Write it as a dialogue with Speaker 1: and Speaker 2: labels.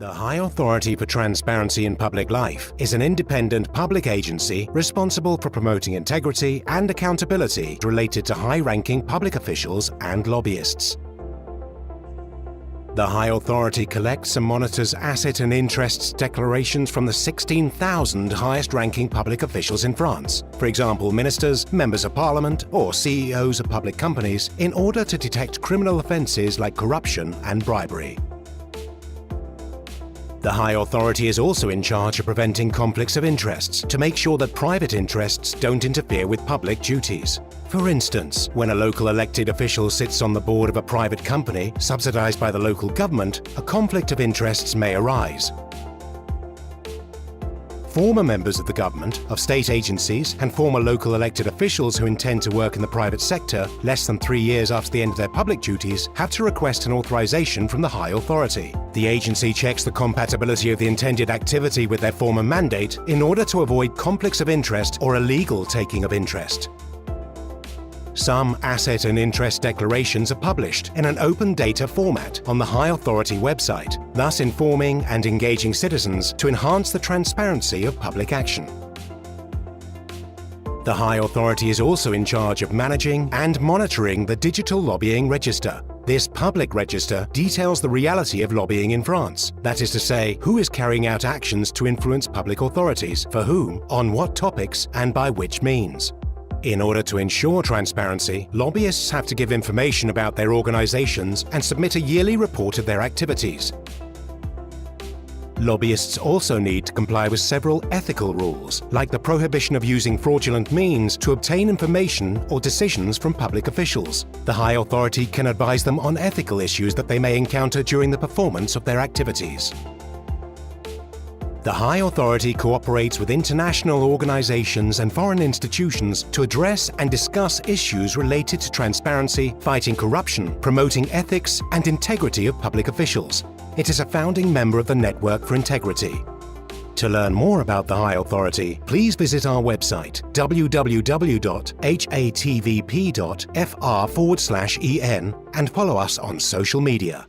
Speaker 1: The High Authority for Transparency in Public Life is an independent public agency responsible for promoting integrity and accountability related to high-ranking public officials and lobbyists. The High Authority collects and monitors asset and interests declarations from the 16,000 highest-ranking public officials in France, for example, ministers, members of parliament, or CEOs of public companies, in order to detect criminal offences like corruption and bribery. The High Authority is also in charge of preventing conflicts of interests to make sure that private interests don't interfere with public duties. For instance, when a local elected official sits on the board of a private company subsidized by the local government, a conflict of interests may arise. Former members of the government, of state agencies, and former local elected officials who intend to work in the private sector less than 3 years after the end of their public duties have to request an authorization from the High Authority. The agency checks the compatibility of the intended activity with their former mandate in order to avoid conflicts of interest or illegal taking of interest. Some asset and interest declarations are published in an open data format on the High Authority website, thus informing and engaging citizens to enhance the transparency of public action. The High Authority is also in charge of managing and monitoring the Digital Lobbying Register. This public register details the reality of lobbying in France, that is to say, who is carrying out actions to influence public authorities, for whom, on what topics, and by which means. In order to ensure transparency, lobbyists have to give information about their organizations and submit a yearly report of their activities. Lobbyists also need to comply with several ethical rules, like the prohibition of using fraudulent means to obtain information or decisions from public officials. The High Authority can advise them on ethical issues that they may encounter during the performance of their activities. The High Authority cooperates with international organizations and foreign institutions to address and discuss issues related to transparency, fighting corruption, promoting ethics and integrity of public officials. It is a founding member of the Network for Integrity. To learn more about the High Authority, please visit our website www.hatvp.fr/en and follow us on social media.